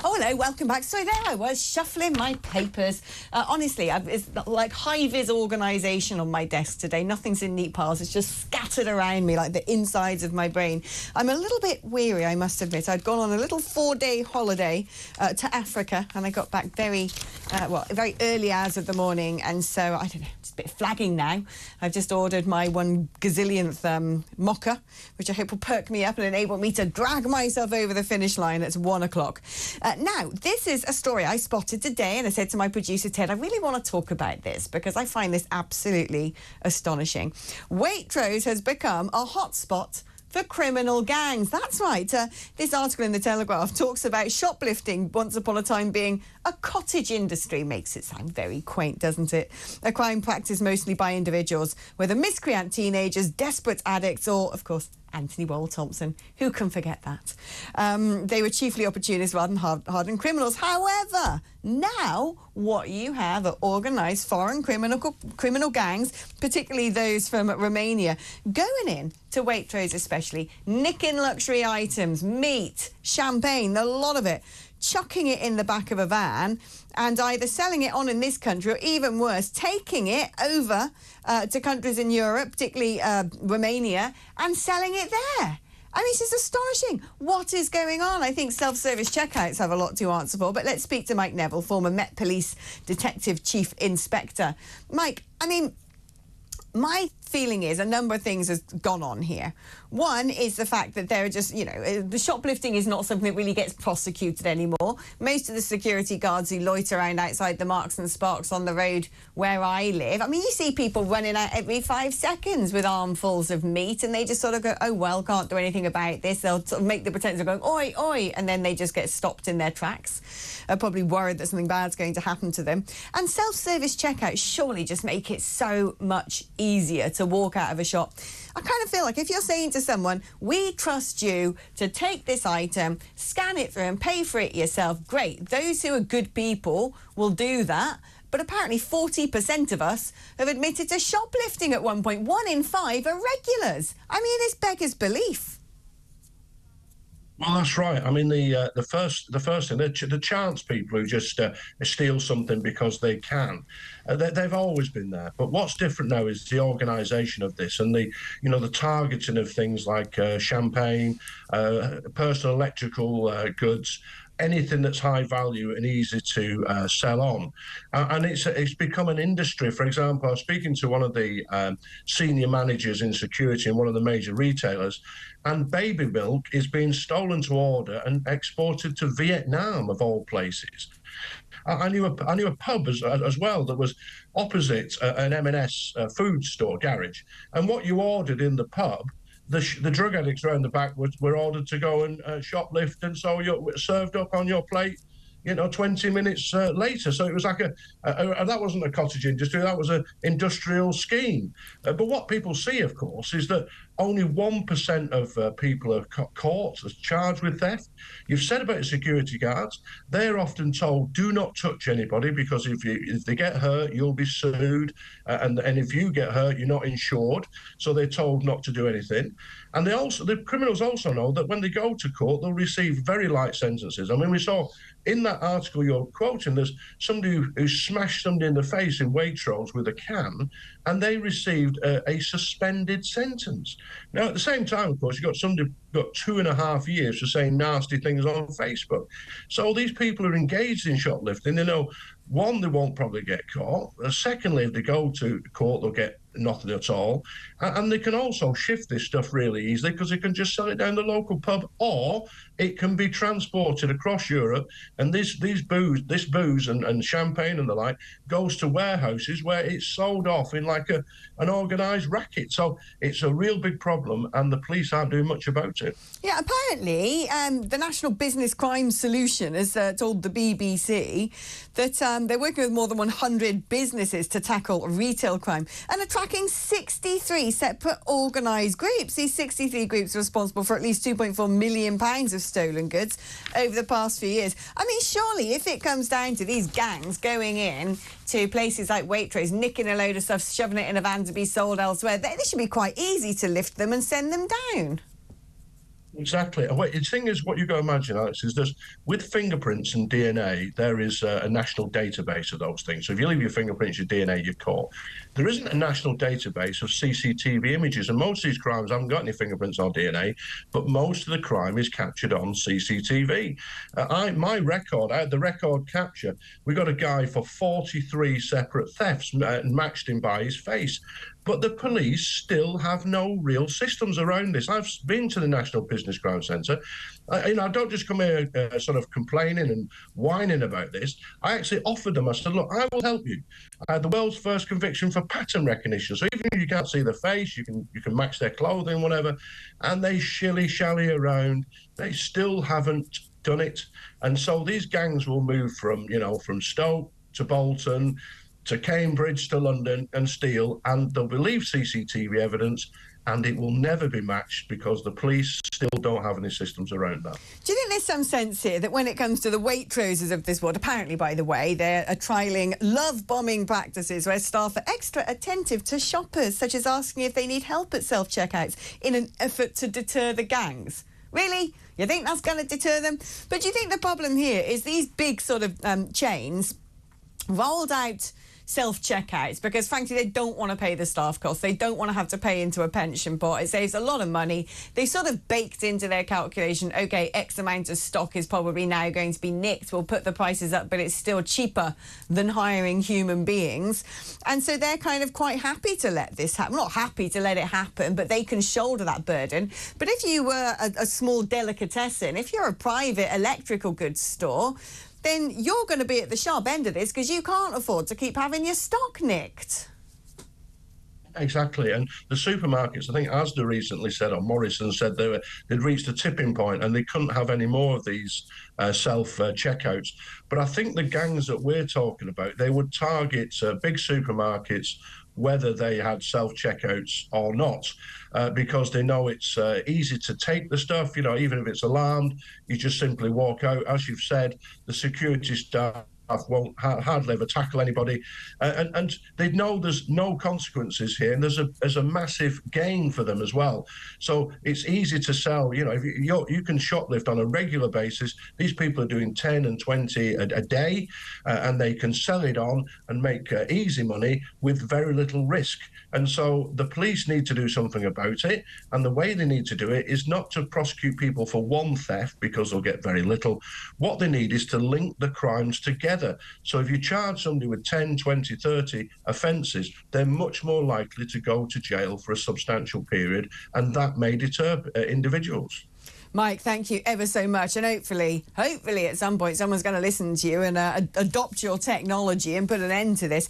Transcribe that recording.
Oh, hello, welcome back. So there I was, shuffling my papers. Honestly, it's like high-vis organisation on my desk today. Nothing's in neat piles. It's just scattered around me like the insides of my brain. I'm a little bit weary, I must admit. I'd gone on a little 4-day holiday to Africa, and I got back very early hours of the morning, and so, I don't know, it's a bit flagging now. I've just ordered my 1 gazillionth mocha, which I hope will perk me up and enable me to drag myself over the finish line at 1 o'clock. Now, this is a story I spotted today, and I said to my producer, Ted, I really want to talk about this because I find this absolutely astonishing. Waitrose has become a hotspot for criminal gangs. That's right. This article in the Telegraph talks about shoplifting once upon a time being a cottage industry. Makes it sound very quaint, doesn't it? A crime practiced mostly by individuals, whether miscreant teenagers, desperate addicts, or, of course, Anthony Wall Thompson. Who can forget that? They were chiefly opportunists rather than hardened criminals. However, now what you have are organised foreign criminal gangs, particularly those from Romania, going in to Waitrose especially, nicking luxury items, meat, champagne, a lot of it, chucking it in the back of a van and either selling it on in this country or, even worse, taking it over to countries in Europe, particularly Romania, and selling it there. I mean, it's just astonishing. What is going on? I think self-service checkouts have a lot to answer for, but let's speak to Mike Neville, former Met Police Detective Chief Inspector. Mike, I mean, my feeling is a number of things has gone on here. One is the fact that there are just, you know, the shoplifting is not something that really gets prosecuted anymore. Most of the security guards who loiter around outside the Marks and Sparks on the road where I live, I mean, you see people running out every 5 seconds with armfuls of meat, and they just sort of go, oh, well, can't do anything about this. They'll sort of make the pretense of going, oi, oi, and then they just get stopped in their tracks, probably worried that something bad's going to happen to them. And self-service checkouts surely just make it so much easier to walk out of a shop. I kind of feel like if you're saying to someone, we trust you to take this item, scan it through and pay for it yourself, great. Those who are good people will do that. But apparently 40% of us have admitted to shoplifting at one point. 1 in 5 are regulars. I mean, this beggars belief. Well, that's right. I mean, the first thing, the chance people who just steal something because they can, they've always been there. But what's different now is the organisation of this and the targeting of things like champagne, personal electrical goods, anything that's high value and easy to sell on. And it's become an industry. For example, I was speaking to one of the senior managers in security in one of the major retailers, and baby milk is being stolen to order and exported to Vietnam, of all places. I knew a pub as well that was opposite an M&S food store garage, and what you ordered in the pub, the drug addicts around the back were ordered to go and shoplift, and so you're served up on your plate, 20 minutes later. So it was like that wasn't a cottage industry, that was an industrial scheme. But what people see, of course, is that only 1% of people are caught, charged with theft. You've said about the security guards, they're often told, do not touch anybody, because if they get hurt, you'll be sued. And if you get hurt, you're not insured. So they're told not to do anything. And the criminals also know that when they go to court, they'll receive very light sentences. I mean, we saw in that article you're quoting, there's somebody who smashed somebody in the face in Waitrose with a can, and they received a suspended sentence. Now, at the same time, of course, you've got somebody who got 2.5 years for saying nasty things on Facebook. So these people are engaged in shoplifting. They know, one, they won't probably get caught. Secondly, if they go to court, they'll get nothing at all. And they can also shift this stuff really easily, because they can just sell it down the local pub, or it can be transported across Europe. And this booze and champagne and the like goes to warehouses where it's sold off in like an organised racket. So it's a real big problem, and the police aren't doing much about it. Yeah, apparently the National Business Crime Solution has told the BBC that they're working with more than 100 businesses to tackle retail crime and are tracking 63 separate organised groups. These 63 groups are responsible for at least £2.4 million of stolen goods over the past few years. I mean, surely if it comes down to these gangs going in to places like Waitrose, nicking a load of stuff, shoving it in a van to be sold elsewhere, they should be quite easy to lift them and send them down. Exactly. The thing is, what you got to imagine, Alex, is that with fingerprints and DNA, there is a national database of those things. So if you leave your fingerprints, your DNA, you're caught. There isn't a national database of CCTV images, and most of these crimes haven't got any fingerprints or DNA, but most of the crime is captured on CCTV. My record, I had the record capture. We got a guy for 43 separate thefts and matched him by his face. But the police still have no real systems around this. I've been to the National Business Crime Centre. I don't just come here sort of complaining and whining about this. I actually offered them, I said, look, I will help you. I had the world's first conviction for pattern recognition. So even if you can't see the face, you can match their clothing, whatever. And they shilly-shally around. They still haven't done it. And so these gangs will move from Stoke to Bolton, to Cambridge, to London, and steal, and they'll believe CCTV evidence, and it will never be matched because the police still don't have any systems around that. Do you think there's some sense here that when it comes to the Waitroses of this world, apparently, by the way, they're trialling love-bombing practices where staff are extra attentive to shoppers, such as asking if they need help at self-checkouts in an effort to deter the gangs? Really? You think that's going to deter them? But do you think the problem here is these big sort of chains rolled out self-checkouts because, frankly, they don't want to pay the staff costs. They don't want to have to pay into a pension pot. It saves a lot of money. They sort of baked into their calculation, OK, X amount of stock is probably now going to be nicked. We'll put the prices up, but it's still cheaper than hiring human beings. And so they're kind of quite happy to let this happen. Not happy to let it happen, but they can shoulder that burden. But if you were a small delicatessen, if you're a private electrical goods store, then you're going to be at the sharp end of this because you can't afford to keep having your stock nicked. Exactly. And the supermarkets, I think Asda recently said, or Morrison said, they'd reached a tipping point and they couldn't have any more of these self-checkouts. But I think the gangs that we're talking about, they would target big supermarkets, whether they had self-checkouts or not, because they know it's easy to take the stuff, even if it's alarmed, you just simply walk out. As you've said, the security staff won't hardly ever tackle anybody, and they know there's no consequences here, and there's a massive gain for them as well. So it's easy to sell. If you can shoplift on a regular basis. These people are doing 10 and 20 a day, and they can sell it on and make easy money with very little risk. And so the police need to do something about it, and the way they need to do it is not to prosecute people for one theft because they'll get very little. What they need is to link the crimes together. So if you charge somebody with 10, 20, 30 offences, they're much more likely to go to jail for a substantial period, and that may deter individuals. Mike, thank you ever so much. And hopefully at some point someone's going to listen to you and adopt your technology and put an end to this.